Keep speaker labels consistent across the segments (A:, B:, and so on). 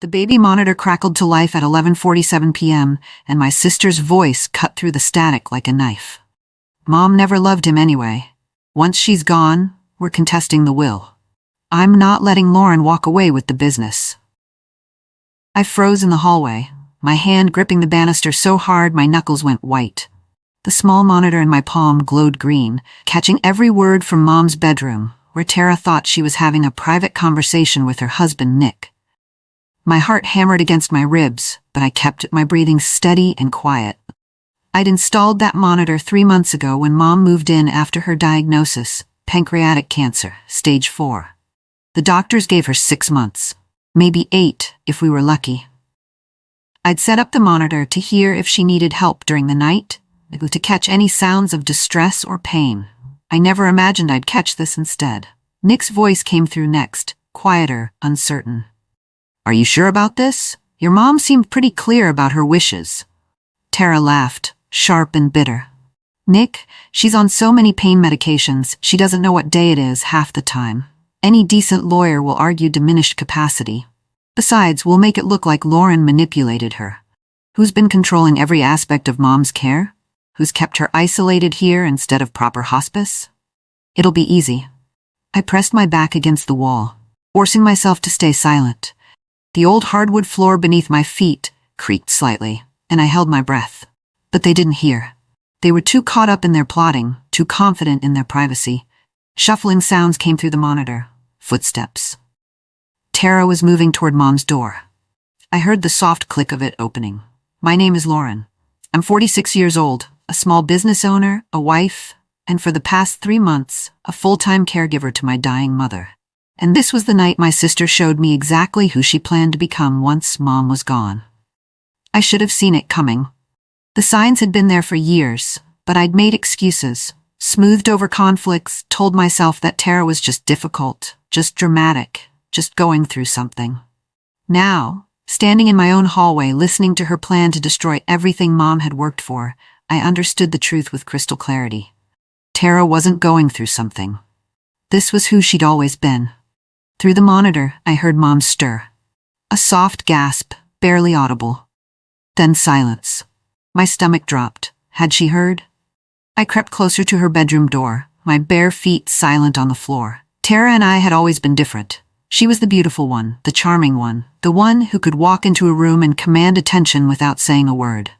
A: The baby monitor crackled to life at 11:47 p.m., and my sister's voice cut through the static like a knife. Mom never loved him anyway. Once she's gone, we're contesting the will. I'm not letting Lauren walk away with the business. I froze in the hallway, my hand gripping the banister so hard my knuckles went white. The small monitor in my palm glowed green, catching every word from Mom's bedroom, where Tara thought she was having a private conversation with her husband, Nick. My heart hammered against my ribs, but I kept my breathing steady and quiet. I'd installed that monitor 3 months ago when Mom moved in after her diagnosis, pancreatic cancer, stage 4. The doctors gave her 6 months, maybe 8 if we were lucky. I'd set up the monitor to hear if she needed help during the night, to catch any sounds of distress or pain. I never imagined I'd catch this instead. Nick's voice came through next, quieter, uncertain. Are you sure about this? Your mom seemed pretty clear about her wishes. Tara laughed, sharp and bitter. Nick, she's on so many pain medications, she doesn't know what day it is half the time. Any decent lawyer will argue diminished capacity. Besides, we'll make it look like Lauren manipulated her. Who's been controlling every aspect of Mom's care? Who's kept her isolated here instead of proper hospice? It'll be easy. I pressed my back against the wall, forcing myself to stay silent. The old hardwood floor beneath my feet creaked slightly, and I held my breath. But they didn't hear. They were too caught up in their plotting, too confident in their privacy. Shuffling sounds came through the monitor. Footsteps. Tara was moving toward Mom's door. I heard the soft click of it opening. My name is Lauren. I'm 46 years old, a small business owner, a wife, and for the past 3 months, a full-time caregiver to my dying mother. And this was the night my sister showed me exactly who she planned to become once Mom was gone. I should have seen it coming. The signs had been there for years, but I'd made excuses, smoothed over conflicts, told myself that Tara was just difficult, just dramatic, just going through something. Now, standing in my own hallway listening to her plan to destroy everything Mom had worked for, I understood the truth with crystal clarity. Tara wasn't going through something. This was who she'd always been. Through the monitor, I heard Mom stir. A soft gasp, barely audible. Then silence. My stomach dropped. Had she heard? I crept closer to her bedroom door, my bare feet silent on the floor. Tara and I had always been different. She was the beautiful one, the charming one, the one who could walk into a room and command attention without saying a word.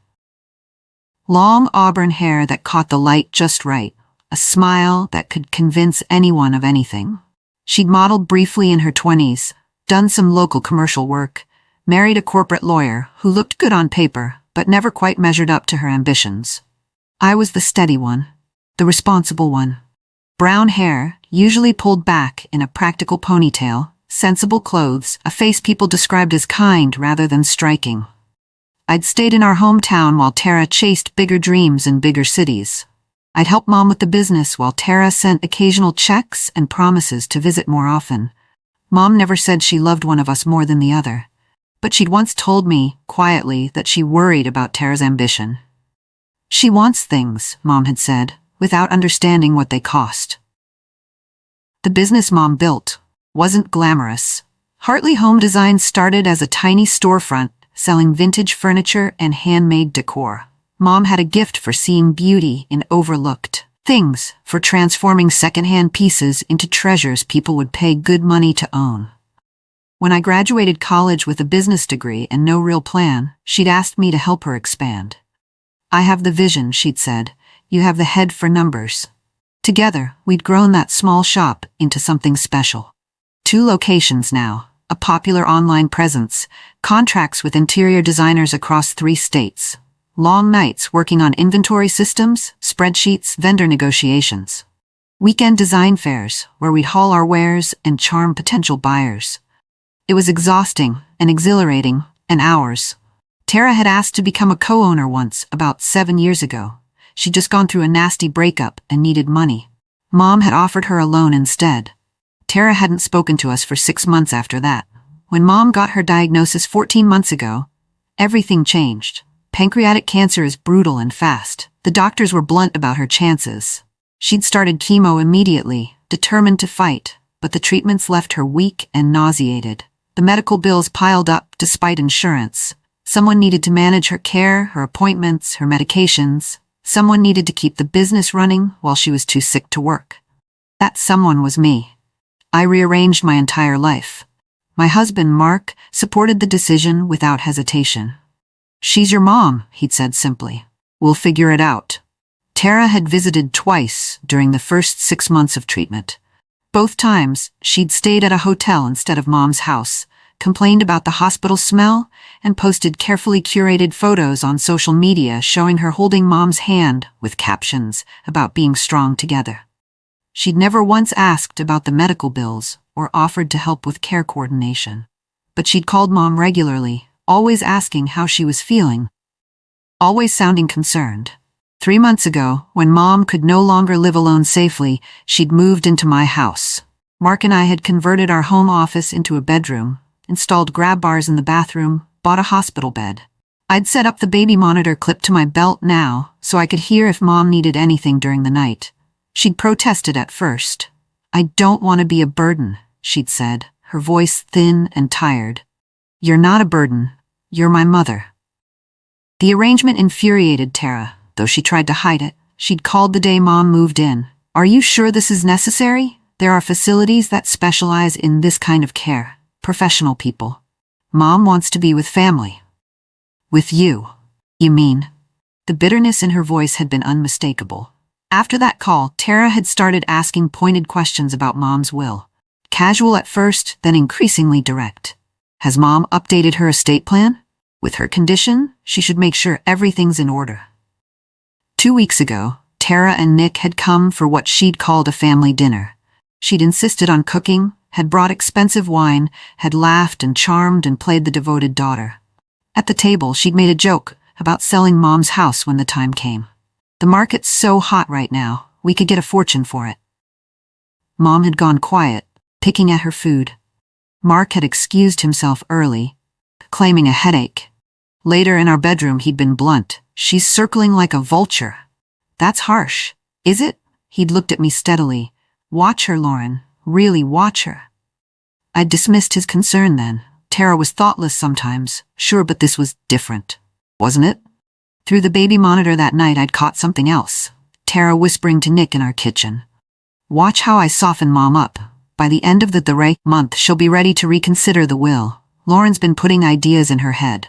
A: Long auburn hair that caught the light just right, a smile that could convince anyone of anything. She'd modeled briefly in her 20s, done some local commercial work, married a corporate lawyer who looked good on paper but never quite measured up to her ambitions. I was the steady one, the responsible one. Brown hair, usually pulled back in a practical ponytail, sensible clothes, a face people described as kind rather than striking. I'd stayed in our hometown while Tara chased bigger dreams in bigger cities. I'd helped Mom with the business while Tara sent occasional checks and promises to visit more often. Mom never said she loved one of us more than the other, but she'd once told me, quietly, that she worried about Tara's ambition. She wants things, Mom had said, without understanding what they cost. The business Mom built wasn't glamorous. Hartley Home Design started as a tiny storefront, selling vintage furniture and handmade decor. Mom had a gift for seeing beauty in overlooked things, for transforming secondhand pieces into treasures people would pay good money to own. When I graduated college with a business degree and no real plan, she'd asked me to help her expand. I have the vision, she'd said. You have the head for numbers. Together, we'd grown that small shop into something special. 2 locations now, a popular online presence, contracts with interior designers across 3 states. Long nights working on inventory systems, spreadsheets, vendor negotiations. Weekend design fairs, where we'd haul our wares and charm potential buyers. It was exhausting and exhilarating, and hours. Tara had asked to become a co-owner once, about 7 years ago. She'd just gone through a nasty breakup and needed money. Mom had offered her a loan instead. Tara hadn't spoken to us for 6 months after that. When Mom got her diagnosis 14 months ago, everything changed. Pancreatic cancer is brutal and fast. The doctors were blunt about her chances. She'd started chemo immediately, determined to fight, but the treatments left her weak and nauseated. The medical bills piled up despite insurance. Someone needed to manage her care, her appointments, her medications. Someone needed to keep the business running while she was too sick to work. That someone was me. I rearranged my entire life. My husband, Mark, supported the decision without hesitation. "She's your mom," he'd said simply. "We'll figure it out." Tara had visited twice during the first 6 months of treatment. Both times, she'd stayed at a hotel instead of Mom's house, complained about the hospital smell, and posted carefully curated photos on social media showing her holding Mom's hand with captions about being strong together. She'd never once asked about the medical bills or offered to help with care coordination. But she'd called Mom regularly, always asking how she was feeling, always sounding concerned. 3 months ago, when Mom could no longer live alone safely, she'd moved into my house. Mark and I had converted our home office into a bedroom, installed grab bars in the bathroom, bought a hospital bed. I'd set up the baby monitor clipped to my belt now, so I could hear if Mom needed anything during the night. She'd protested at first. "I don't want to be a burden," she'd said, her voice thin and tired. "You're not a burden. You're my mother." The arrangement infuriated Tara, though she tried to hide it. She'd called the day Mom moved in. "Are you sure this is necessary? There are facilities that specialize in this kind of care. Professional people. Mom wants to be with family." "With you, you mean?" The bitterness in her voice had been unmistakable. After that call, Tara had started asking pointed questions about Mom's will. Casual at first, then increasingly direct. "Has Mom updated her estate plan? With her condition, she should make sure everything's in order." 2 weeks ago, Tara and Nick had come for what she'd called a family dinner. She'd insisted on cooking, had brought expensive wine, had laughed and charmed and played the devoted daughter. At the table, she'd made a joke about selling Mom's house when the time came. "The market's so hot right now, we could get a fortune for it." Mom had gone quiet, picking at her food. Mark had excused himself early, claiming a headache. Later in our bedroom, he'd been blunt. "She's circling like a vulture." "That's harsh, is it?" He'd looked at me steadily. "Watch her, Lauren. Really watch her." I'd dismissed his concern then. Tara was thoughtless sometimes, sure, but this was different, wasn't it? Through the baby monitor that night, I'd caught something else. Tara whispering to Nick in our kitchen. "Watch how I soften Mom up. By the end of the month, she'll be ready to reconsider the will. Lauren's been putting ideas in her head."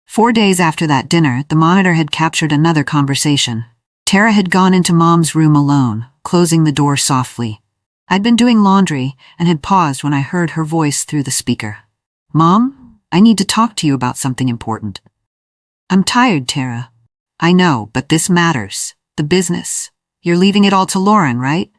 A: 4 days after that dinner, the monitor had captured another conversation. Tara had gone into Mom's room alone, closing the door softly. I'd been doing laundry and had paused when I heard her voice through the speaker. "Mom, I need to talk to you about something important." "I'm tired, Tara." "I know, but this matters. The business. You're leaving it all to Lauren, right?"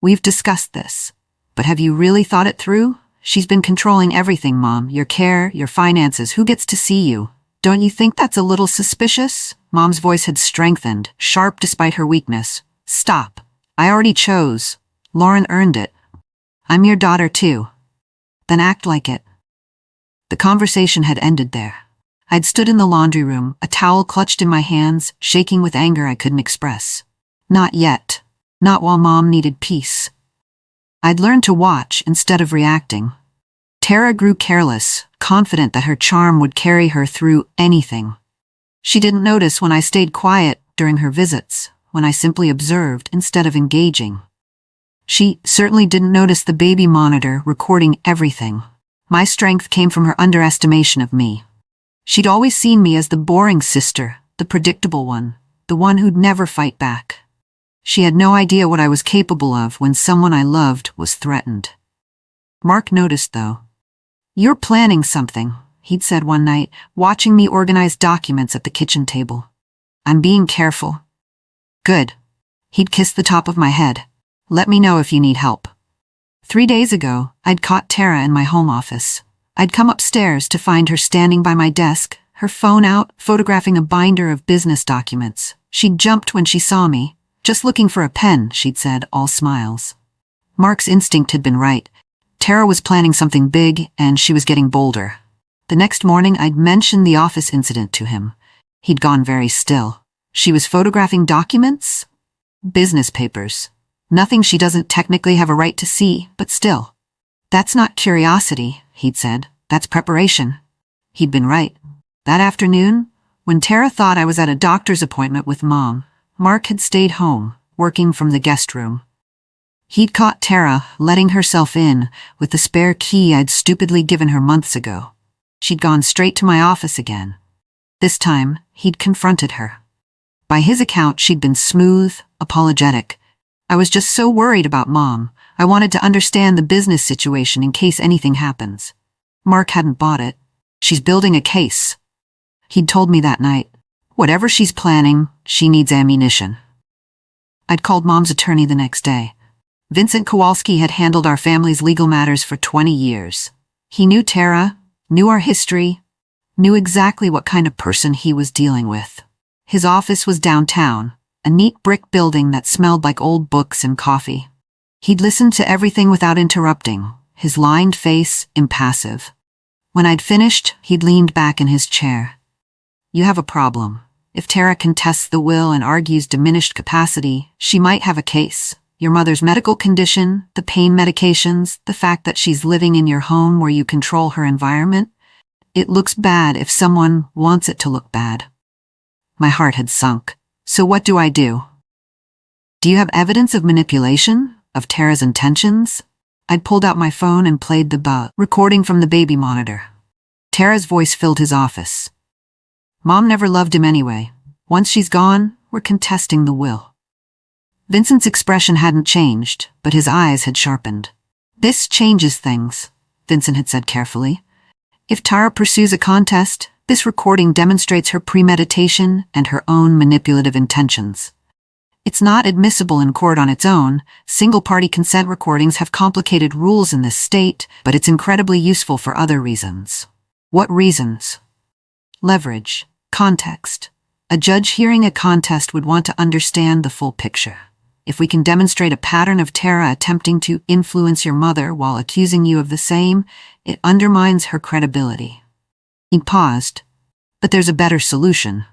A: "We've discussed this. But have you really thought it through? She's been controlling everything, Mom. Your care, your finances. Who gets to see you? Don't you think that's a little suspicious?" Mom's voice had strengthened, sharp despite her weakness. "Stop. I already chose. Lauren earned it. I'm your daughter too. Then act like it." The conversation had ended there. I'd stood in the laundry room, a towel clutched in my hands, shaking with anger I couldn't express. Not yet. Not while Mom needed peace. I'd learned to watch instead of reacting. Tara grew careless, confident that her charm would carry her through anything. She didn't notice when I stayed quiet during her visits, when I simply observed instead of engaging. She certainly didn't notice the baby monitor recording everything. My strength came from her underestimation of me. She'd always seen me as the boring sister, the predictable one, the one who'd never fight back. She had no idea what I was capable of when someone I loved was threatened. Mark noticed, though. "You're planning something," he'd said one night, watching me organize documents at the kitchen table. "I'm being careful." "Good." He'd kissed the top of my head. "Let me know if you need help." 3 days ago, I'd caught Tara in my home office. I'd come upstairs to find her standing by my desk, her phone out, photographing a binder of business documents. She'd jumped when she saw me. "Just looking for a pen," she'd said, all smiles. Mark's instinct had been right. Tara was planning something big, and she was getting bolder. The next morning, I'd mentioned the office incident to him. He'd gone very still. She was photographing documents? Business papers. Nothing she doesn't technically have a right to see, but still. That's not curiosity, he'd said. That's preparation. He'd been right. That afternoon, when Tara thought I was at a doctor's appointment with Mom, Mark had stayed home, working from the guest room. He'd caught Tara letting herself in with the spare key I'd stupidly given her months ago. She'd gone straight to my office again. This time, he'd confronted her. By his account, she'd been smooth, apologetic. I was just so worried about Mom. I wanted to understand the business situation in case anything happens. Mark hadn't bought it. She's building a case. He'd told me that night. Whatever she's planning, she needs ammunition. I'd called Mom's attorney the next day. Vincent Kowalski had handled our family's legal matters for 20 years. He knew Tara, knew our history, knew exactly what kind of person he was dealing with. His office was downtown, a neat brick building that smelled like old books and coffee. He'd listened to everything without interrupting, his lined face impassive. When I'd finished, he'd leaned back in his chair. You have a problem. If Tara contests the will and argues diminished capacity, she might have a case. Your mother's medical condition, the pain medications, the fact that she's living in your home where you control her environment. It looks bad if someone wants it to look bad. My heart had sunk. So what do I do? Do you have evidence of manipulation? Of Tara's intentions? I'd pulled out my phone and played the recording from the baby monitor. Tara's voice filled his office. Mom never loved him anyway. Once she's gone, we're contesting the will. Vincent's expression hadn't changed, but his eyes had sharpened. This changes things, Vincent had said carefully. If Tara pursues a contest, this recording demonstrates her premeditation and her own manipulative intentions. It's not admissible in court on its own. Single-party consent recordings have complicated rules in this state, but it's incredibly useful for other reasons. What reasons? Leverage. Context. A judge hearing a contest would want to understand the full picture. If we can demonstrate a pattern of Tara attempting to influence your mother while accusing you of the same, it undermines her credibility. He paused. But there's a better solution.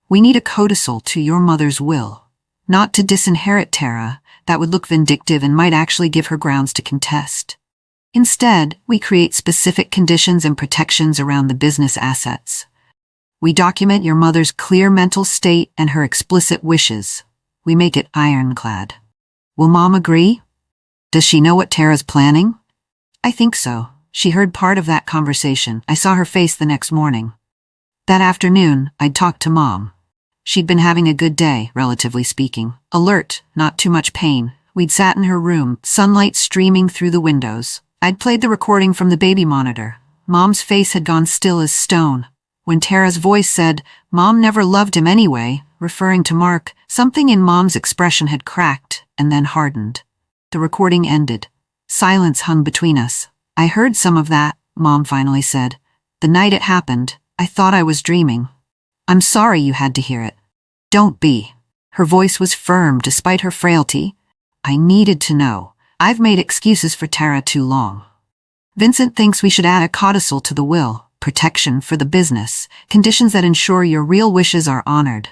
A: We need a codicil to your mother's will. Not to disinherit Tara, that would look vindictive and might actually give her grounds to contest. Instead, we create specific conditions and protections around the business assets. We document your mother's clear mental state and her explicit wishes. We make it ironclad. Will Mom agree? Does she know what Tara's planning? I think so. She heard part of that conversation. I saw her face the next morning. That afternoon, I'd talked to Mom. She'd been having a good day, relatively speaking. Alert, not too much pain. We'd sat in her room, sunlight streaming through the windows. I'd played the recording from the baby monitor. Mom's face had gone still as stone. When Tara's voice said, Mom never loved him anyway, referring to Mark, something in Mom's expression had cracked and then hardened. The recording ended. Silence hung between us. I heard some of that, Mom finally said. The night it happened, I thought I was dreaming. I'm sorry you had to hear it. Don't be. Her voice was firm despite her frailty. I needed to know. I've made excuses for Tara too long. Vincent thinks we should add a codicil to the will, protection for the business, conditions that ensure your real wishes are honored.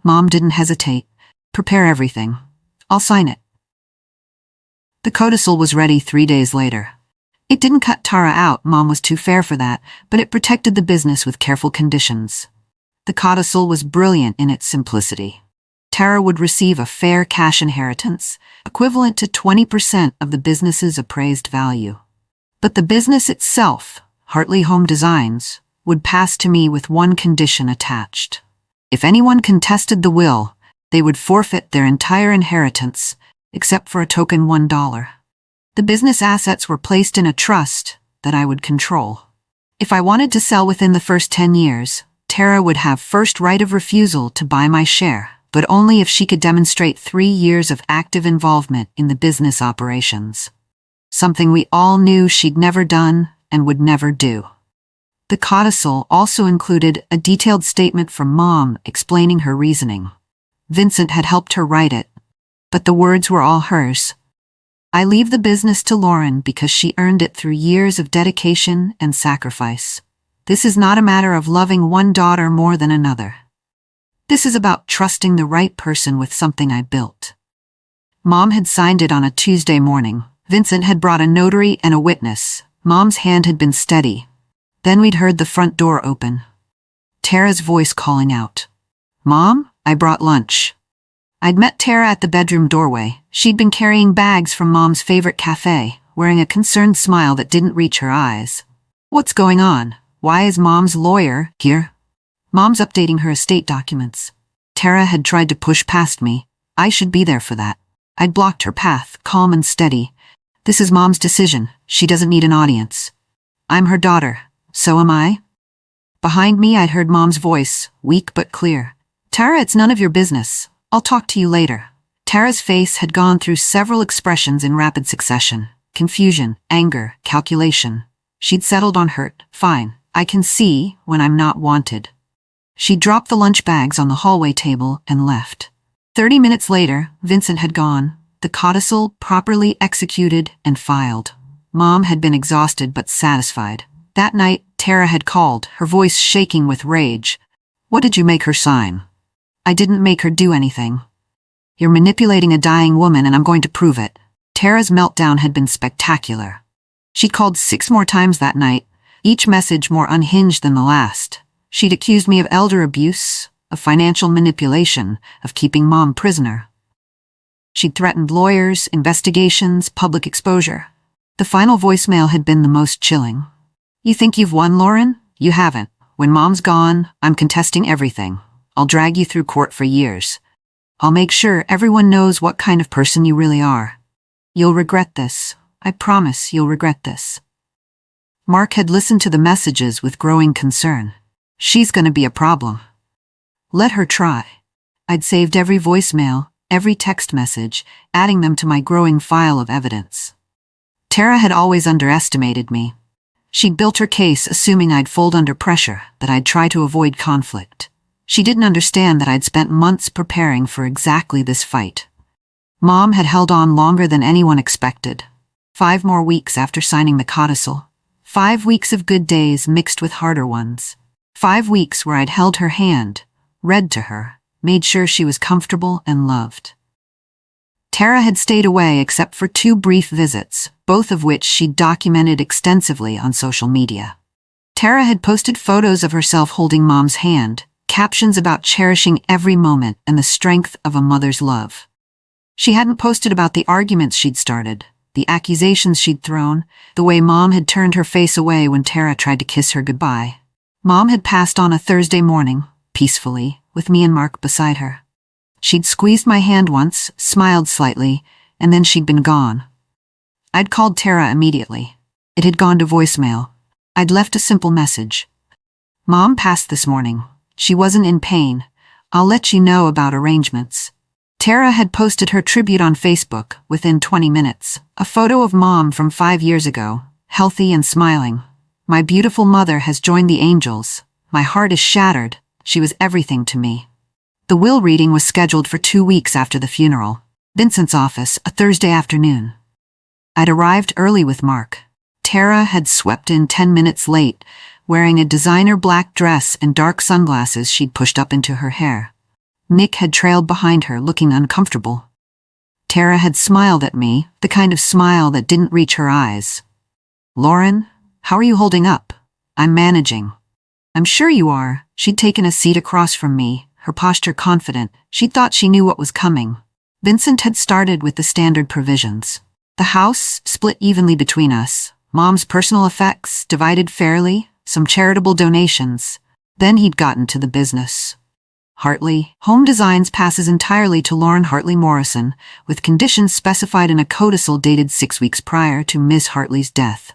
A: Mom didn't hesitate. Prepare everything. I'll sign it. The codicil was ready 3 days later. It didn't cut Tara out, Mom was too fair for that, but it protected the business with careful conditions. The codicil was brilliant in its simplicity. Tara would receive a fair cash inheritance, equivalent to 20% of the business's appraised value. But the business itself, Hartley Home Designs, would pass to me with one condition attached. If anyone contested the will, they would forfeit their entire inheritance, except for a token $1. The business assets were placed in a trust that I would control. If I wanted to sell within the first 10 years, Tara would have first right of refusal to buy my share, but only if she could demonstrate 3 years of active involvement in the business operations. Something we all knew she'd never done and would never do. The codicil also included a detailed statement from Mom explaining her reasoning. Vincent had helped her write it, but the words were all hers. I leave the business to Lauren because she earned it through years of dedication and sacrifice. This is not a matter of loving one daughter more than another. This is about trusting the right person with something I built. Mom had signed it on a Tuesday morning. Vincent had brought a notary and a witness. Mom's hand had been steady. Then we'd heard the front door open. Tara's voice calling out. "Mom, I brought lunch." I'd met Tara at the bedroom doorway. She'd been carrying bags from Mom's favorite cafe, wearing a concerned smile that didn't reach her eyes. "What's going on? Why is Mom's lawyer here?" "Mom's updating her estate documents." Tara had tried to push past me. I should be there for that. I'd blocked her path, calm and steady. "This is Mom's decision. She doesn't need an audience." "I'm her daughter. So am I." Behind me I'd heard Mom's voice, weak but clear. "Tara, it's none of your business. I'll talk to you later." Tara's face had gone through several expressions in rapid succession. Confusion, anger, calculation. She'd settled on hurt. Fine. I can see when I'm not wanted. She dropped the lunch bags on the hallway table and left. 30 minutes later, Vincent had gone, the codicil properly executed and filed. Mom had been exhausted but satisfied. That night, Tara had called, her voice shaking with rage. "What did you make her sign?" "I didn't make her do anything." "You're manipulating a dying woman and I'm going to prove it." Tara's meltdown had been spectacular. She'd called 6 more times that night, each message more unhinged than the last. She'd accused me of elder abuse, of financial manipulation, of keeping Mom prisoner. She'd threatened lawyers, investigations, public exposure. The final voicemail had been the most chilling. "You think you've won, Lauren? You haven't. When Mom's gone, I'm contesting everything. I'll drag you through court for years. I'll make sure everyone knows what kind of person you really are. You'll regret this. I promise you'll regret this." Mark had listened to the messages with growing concern. "She's gonna be a problem. Let her try." I'd saved every voicemail, every text message, adding them to my growing file of evidence. Tara had always underestimated me. She'd built her case assuming I'd fold under pressure, that I'd try to avoid conflict. She didn't understand that I'd spent months preparing for exactly this fight. Mom had held on longer than anyone expected. 5 more weeks after signing the codicil. 5 weeks of good days mixed with harder ones. 5 weeks where I'd held her hand, read to her, made sure she was comfortable and loved. Tara had stayed away except for 2 brief visits, both of which she'd documented extensively on social media. Tara had posted photos of herself holding Mom's hand, captions about cherishing every moment and the strength of a mother's love. She hadn't posted about the arguments she'd started, the accusations she'd thrown, the way Mom had turned her face away when Tara tried to kiss her goodbye. Mom had passed on a Thursday morning, peacefully, with me and Mark beside her. She'd squeezed my hand once, smiled slightly, and then she'd been gone. I'd called Tara immediately. It had gone to voicemail. I'd left a simple message. "Mom passed this morning. She wasn't in pain. I'll let you know about arrangements." Tara had posted her tribute on Facebook within 20 minutes. A photo of Mom from 5 years ago, healthy and smiling. "My beautiful mother has joined the angels. My heart is shattered. She was everything to me." The will reading was scheduled for 2 weeks after the funeral. Vincent's office, a Thursday afternoon. I'd arrived early with Mark. Tara had swept in 10 minutes late, wearing a designer black dress and dark sunglasses she'd pushed up into her hair. Nick had trailed behind her, looking uncomfortable. Tara had smiled at me, the kind of smile that didn't reach her eyes. "Lauren, how are you holding up?" "I'm managing." "I'm sure you are." She'd taken a seat across from me, her posture confident. She thought she knew what was coming. Vincent had started with the standard provisions. The house split evenly between us, Mom's personal effects divided fairly, some charitable donations. Then he'd gotten to the business. Hartley Home Designs passes entirely to Lauren Hartley Morrison, with conditions specified in a codicil dated 6 weeks prior to Miss Hartley's death.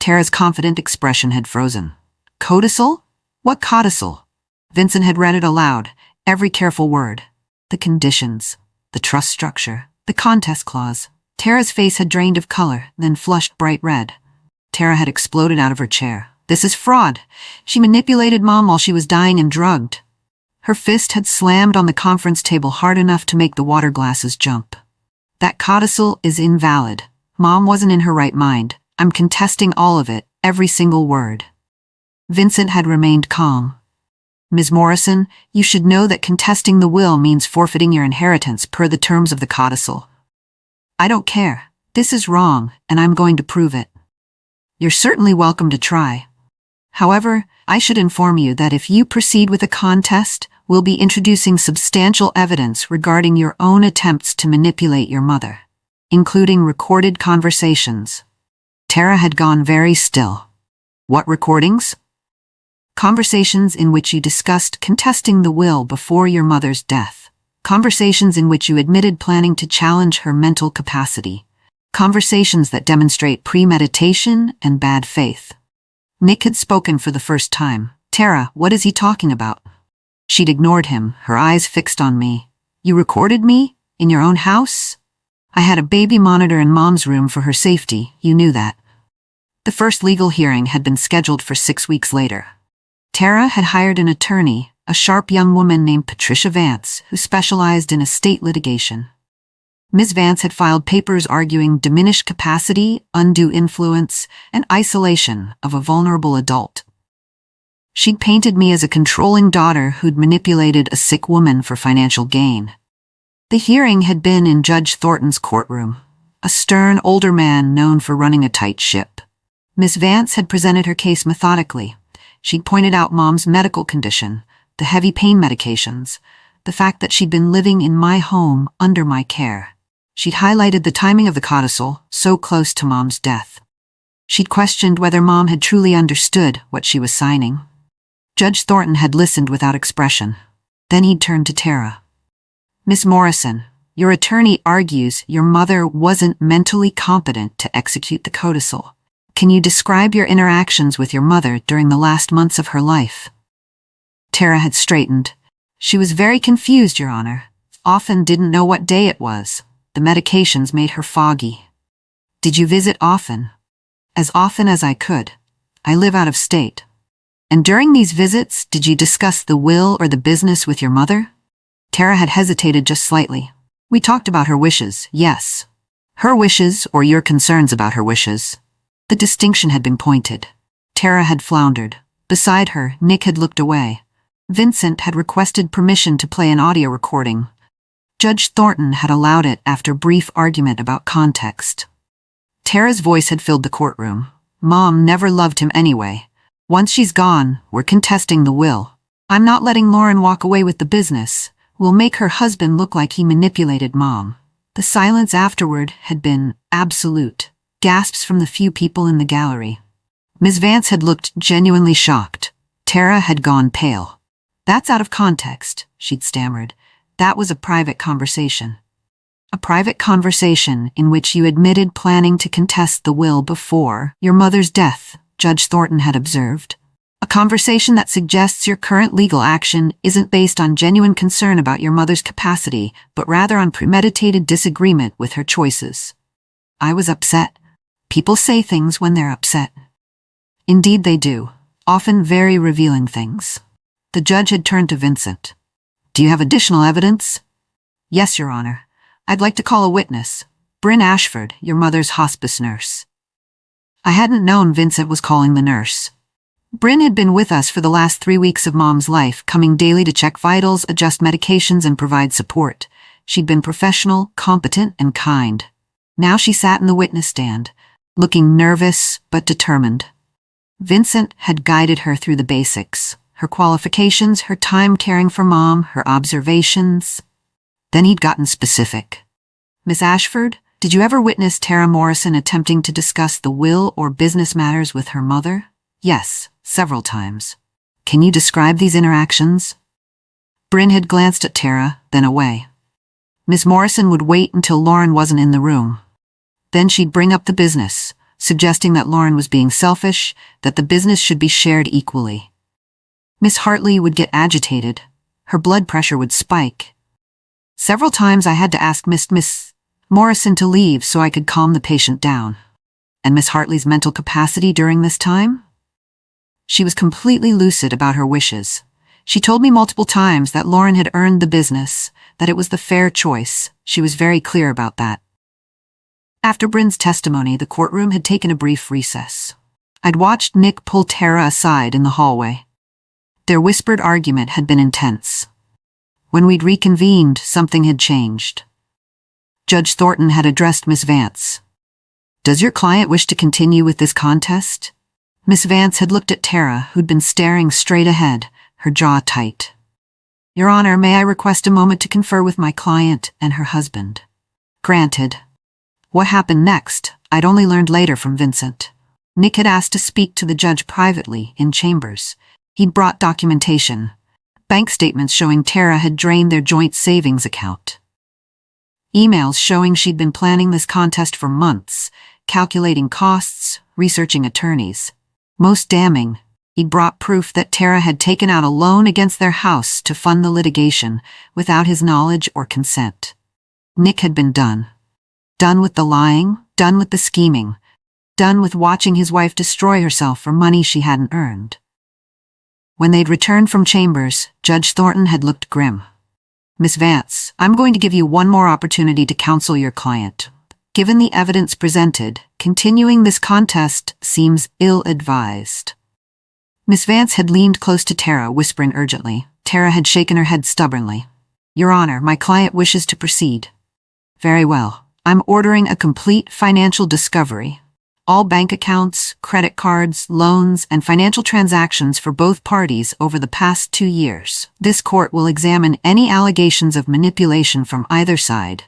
A: Tara's confident expression had frozen. "Codicil? What codicil?" Vincent had read it aloud, every careful word. The conditions, the trust structure, the contest clause. Tara's face had drained of color, then flushed bright red. Tara had exploded out of her chair. "This is fraud. She manipulated Mom while she was dying and drugged." Her fist had slammed on the conference table hard enough to make the water glasses jump. "That codicil is invalid. Mom wasn't in her right mind. I'm contesting all of it, every single word." Vincent had remained calm. "Ms. Morrison, you should know that contesting the will means forfeiting your inheritance per the terms of the codicil." "I don't care. This is wrong, and I'm going to prove it. You're certainly welcome to try. However, I should inform you that if you proceed with a contest, we'll be introducing substantial evidence regarding your own attempts to manipulate your mother, including recorded conversations. Tara had gone very still. What recordings? Conversations in which you discussed contesting the will before your mother's death. Conversations in which you admitted planning to challenge her mental capacity. Conversations that demonstrate premeditation and bad faith. Nick had spoken for the first time. Tara, what is he talking about? She'd ignored him, her eyes fixed on me. You recorded me? In your own house? I had a baby monitor in Mom's room for her safety, you knew that. The first legal hearing had been scheduled for 6 weeks later. Tara had hired an attorney, a sharp young woman named Patricia Vance, who specialized in estate litigation. Ms. Vance had filed papers arguing diminished capacity, undue influence, and isolation of a vulnerable adult. She'd painted me as a controlling daughter who'd manipulated a sick woman for financial gain. The hearing had been in Judge Thornton's courtroom, a stern older man known for running a tight ship. Ms. Vance had presented her case methodically. She'd pointed out Mom's medical condition, the heavy pain medications, the fact that she'd been living in my home under my care. She'd highlighted the timing of the codicil, so close to Mom's death. She'd questioned whether Mom had truly understood what she was signing. Judge Thornton had listened without expression. Then he'd turned to Tara. Miss Morrison, your attorney argues your mother wasn't mentally competent to execute the codicil. Can you describe your interactions with your mother during the last months of her life? Tara had straightened. She was very confused, Your Honor. Often didn't know what day it was. The medications made her foggy. Did you visit often? As often as I could. I live out of state. And during these visits, did you discuss the will or the business with your mother? Tara had hesitated just slightly. We talked about her wishes, yes. Her wishes or your concerns about her wishes. The distinction had been pointed. Tara had floundered. Beside her, Nick had looked away. Vincent had requested permission to play an audio recording. Judge Thornton had allowed it after brief argument about context. Tara's voice had filled the courtroom. Mom never loved him anyway. Once she's gone, we're contesting the will. I'm not letting Lauren walk away with the business. We'll make her husband look like he manipulated Mom. The silence afterward had been absolute. Gasps from the few people in the gallery. Ms. Vance had looked genuinely shocked. Tara had gone pale. That's out of context, she'd stammered. That was a private conversation. A private conversation in which you admitted planning to contest the will before your mother's death, Judge Thornton had observed. A conversation that suggests your current legal action isn't based on genuine concern about your mother's capacity, but rather on premeditated disagreement with her choices. I was upset. People say things when they're upset. Indeed they do, often very revealing things. The judge had turned to Vincent. Do you have additional evidence? Yes, Your Honor. I'd like to call a witness. Bryn Ashford, your mother's hospice nurse. I hadn't known Vincent was calling the nurse. Bryn had been with us for the last 3 weeks of Mom's life, coming daily to check vitals, adjust medications, and provide support. She'd been professional, competent, and kind. Now she sat in the witness stand, looking nervous but determined. Vincent had guided her through the basics. Her qualifications, her time caring for Mom, her observations. Then he'd gotten specific. Miss Ashford, did you ever witness Tara Morrison attempting to discuss the will or business matters with her mother? Yes, several times. Can you describe these interactions? Bryn had glanced at Tara, then away. Miss Morrison would wait until Lauren wasn't in the room. Then she'd bring up the business, suggesting that Lauren was being selfish, that the business should be shared equally. Miss Hartley would get agitated. Her blood pressure would spike. Several times I had to ask Miss Morrison to leave so I could calm the patient down. And Miss Hartley's mental capacity during this time? She was completely lucid about her wishes. She told me multiple times that Lauren had earned the business, that it was the fair choice. She was very clear about that. After Bryn's testimony, the courtroom had taken a brief recess. I'd watched Nick pull Tara aside in the hallway. Their whispered argument had been intense. When we'd reconvened, something had changed. Judge Thornton had addressed Miss Vance. Does your client wish to continue with this contest? Miss Vance had looked at Tara, who'd been staring straight ahead, her jaw tight. Your Honor, may I request a moment to confer with my client and her husband? Granted. What happened next, I'd only learned later from Vincent. Nick had asked to speak to the judge privately, in chambers. He'd brought documentation. Bank statements showing Tara had drained their joint savings account. Emails showing she'd been planning this contest for months, calculating costs, researching attorneys. Most damning, he'd brought proof that Tara had taken out a loan against their house to fund the litigation without his knowledge or consent. Nick had been done. Done with the lying, done with the scheming, done with watching his wife destroy herself for money she hadn't earned. When they'd returned from chambers, Judge Thornton had looked grim. Miss Vance, I'm going to give you one more opportunity to counsel your client. Given the evidence presented, continuing this contest seems ill-advised. Miss Vance had leaned close to Tara, whispering urgently. Tara had shaken her head stubbornly. Your Honor, my client wishes to proceed. Very well. I'm ordering a complete financial discovery. All bank accounts, credit cards, loans, and financial transactions for both parties over the past 2 years. This court will examine any allegations of manipulation from either side.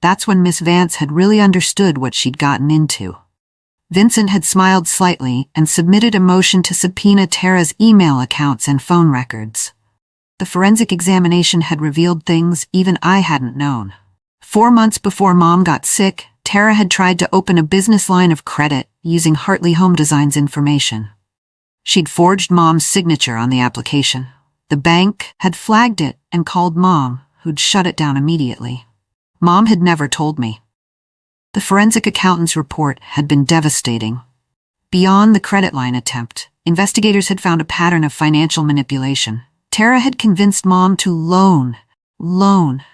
A: That's when Miss Vance had really understood what she'd gotten into. Vincent had smiled slightly and submitted a motion to subpoena Tara's email accounts and phone records. The forensic examination had revealed things even I hadn't known. 4 months before Mom got sick, Tara had tried to open a business line of credit using Hartley Home Design's information. She'd forged Mom's signature on the application. The bank had flagged it and called Mom, who'd shut it down immediately. Mom had never told me. The forensic accountant's report had been devastating. Beyond the credit line attempt, investigators had found a pattern of financial manipulation. Tara had convinced Mom to loan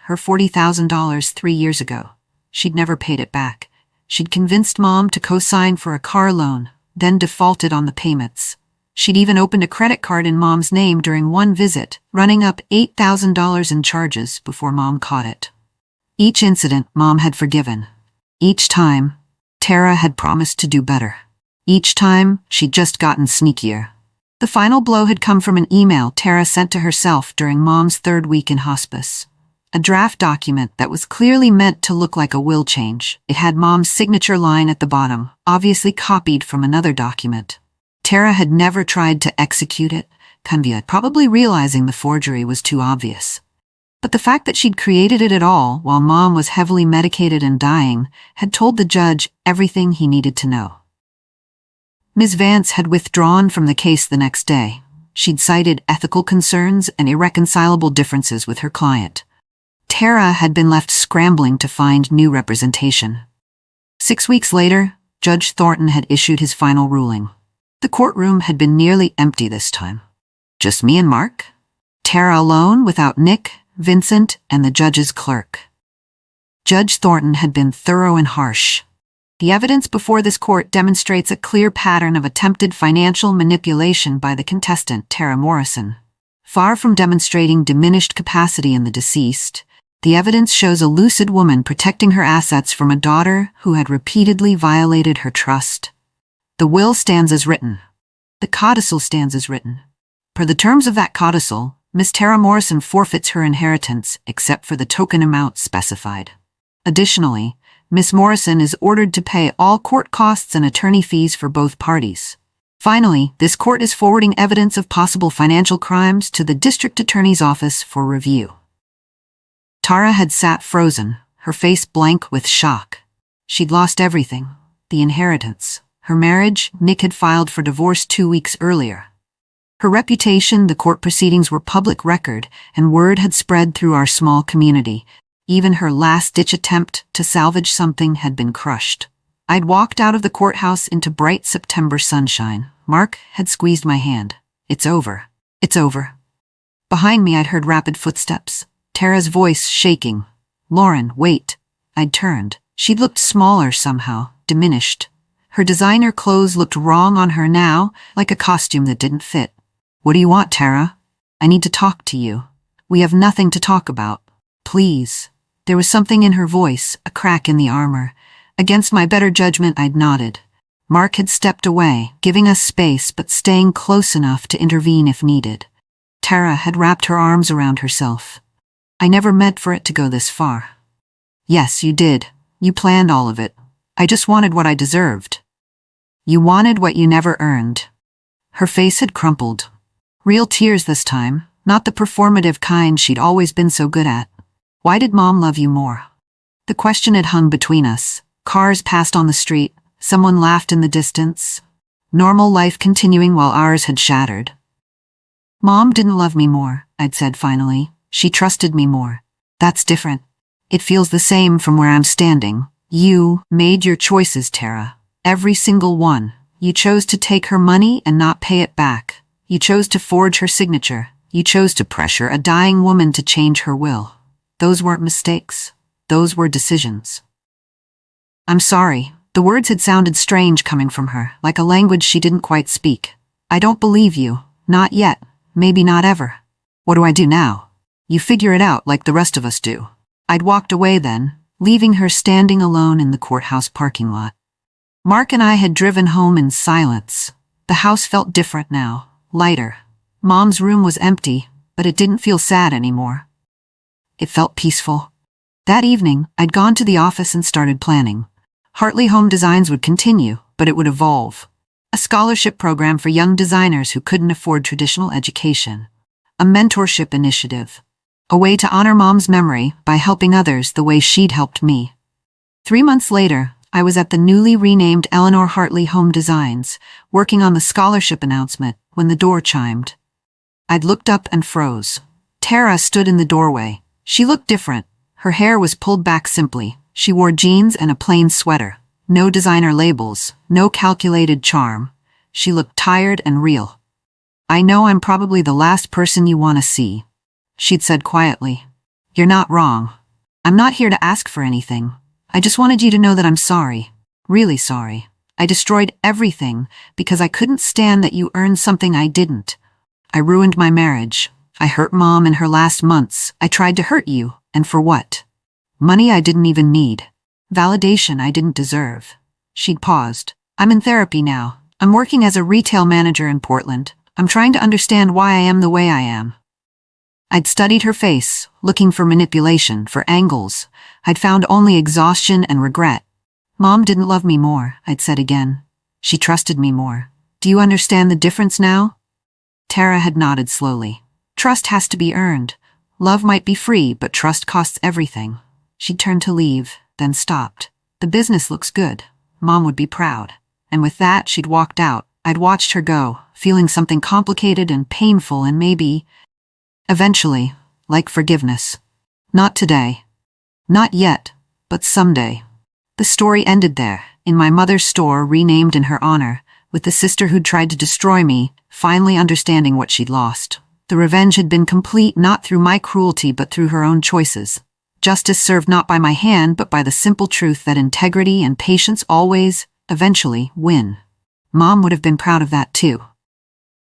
A: her $40,000 3 years ago. She'd never paid it back. She'd convinced Mom to co-sign for a car loan, then defaulted on the payments. She'd even opened a credit card in Mom's name during one visit, running up $8,000 in charges before Mom caught it. Each incident, Mom had forgiven. Each time, Tara had promised to do better. Each time, she'd just gotten sneakier. The final blow had come from an email Tara sent to herself during Mom's 3rd week in hospice. A draft document that was clearly meant to look like a will change. It had Mom's signature line at the bottom, obviously copied from another document. Tara had never tried to execute it, probably realizing the forgery was too obvious. But the fact that she'd created it at all while Mom was heavily medicated and dying had told the judge everything he needed to know. Ms. Vance had withdrawn from the case the next day. She'd cited ethical concerns and irreconcilable differences with her client. Tara had been left scrambling to find new representation. 6 weeks later, Judge Thornton had issued his final ruling. The courtroom had been nearly empty this time. Just me and Mark? Tara alone without Nick, Vincent, and the judge's clerk. Judge Thornton had been thorough and harsh. The evidence before this court demonstrates a clear pattern of attempted financial manipulation by the contestant, Tara Morrison. Far from demonstrating diminished capacity in the deceased, the evidence shows a lucid woman protecting her assets from a daughter who had repeatedly violated her trust. The will stands as written. The codicil stands as written. Per the terms of that codicil, Miss Tara Morrison forfeits her inheritance except for the token amount specified. Additionally, Miss Morrison is ordered to pay all court costs and attorney fees for both parties. Finally, this court is forwarding evidence of possible financial crimes to the district attorney's office for review. Tara had sat frozen, her face blank with shock. She'd lost everything. The inheritance. Her marriage. Nick had filed for divorce 2 weeks earlier. Her reputation. The court proceedings were public record, and word had spread through our small community. Even her last-ditch attempt to salvage something had been crushed. I'd walked out of the courthouse into bright September sunshine. Mark had squeezed my hand. It's over. It's over. Behind me I'd heard rapid footsteps. Tara's voice shaking. Lauren, wait. I'd turned. She'd looked smaller somehow, diminished. Her designer clothes looked wrong on her now, like a costume that didn't fit. What do you want, Tara? I need to talk to you. We have nothing to talk about. Please. There was something in her voice, a crack in the armor, Against my better judgment, I'd nodded. Mark had stepped away, giving us space but staying close enough to intervene if needed. Tara had wrapped her arms around herself. I never meant for it to go this far. Yes, you did. You planned all of it. I just wanted what I deserved. You wanted what you never earned. Her face had crumpled. Real tears this time, not the performative kind she'd always been so good at. Why did Mom love you more? The question had hung between us. Cars passed on the street. Someone laughed in the distance. Normal life continuing while ours had shattered. Mom didn't love me more, I'd said finally. She trusted me more. That's different. It feels the same from where I'm standing. You made your choices, Tara. Every single one. You chose to take her money and not pay it back. You chose to forge her signature. You chose to pressure a dying woman to change her will. Those weren't mistakes. Those were decisions. I'm sorry. The words had sounded strange coming from her, like a language she didn't quite speak. I don't believe you. Not yet. Maybe not ever. What do I do now? You figure it out like the rest of us do. I'd walked away then, leaving her standing alone in the courthouse parking lot. Mark and I had driven home in silence. The house felt different now, lighter. Mom's room was empty, but it didn't feel sad anymore. It felt peaceful. That evening, I'd gone to the office and started planning. Hartley Home Designs would continue, but it would evolve. A scholarship program for young designers who couldn't afford traditional education. A mentorship initiative. A way to honor Mom's memory by helping others the way she'd helped me. 3 months later, I was at the newly renamed Eleanor Hartley Home Designs, working on the scholarship announcement when the door chimed. I'd looked up and froze. Tara stood in the doorway. She looked different. Her hair was pulled back simply. She wore jeans and a plain sweater. No designer labels, no calculated charm. She looked tired and real. I know I'm probably the last person you want to see, she'd said quietly. You're not wrong. I'm not here to ask for anything. I just wanted you to know that I'm sorry. Really sorry. I destroyed everything because I couldn't stand that you earned something I didn't. I ruined my marriage. I hurt Mom in her last months. I tried to hurt you. And for what? Money I didn't even need. Validation I didn't deserve. She'd paused. I'm in therapy now. I'm working as a retail manager in Portland. I'm trying to understand why I am the way I am. I'd studied her face, looking for manipulation, for angles. I'd found only exhaustion and regret. Mom didn't love me more, I'd said again. She trusted me more. Do you understand the difference now? Tara had nodded slowly. Trust has to be earned. Love might be free, but trust costs everything. She turned to leave, then stopped. The business looks good. Mom would be proud. And with that, she'd walked out. I'd watched her go, feeling something complicated and painful and maybe, eventually, like forgiveness. Not today. Not yet, but someday. The story ended there, in my mother's store renamed in her honor, with the sister who'd tried to destroy me, finally understanding what she'd lost. The revenge had been complete not through my cruelty but through her own choices. Justice served not by my hand but by the simple truth that integrity and patience always, eventually, win. Mom would have been proud of that too.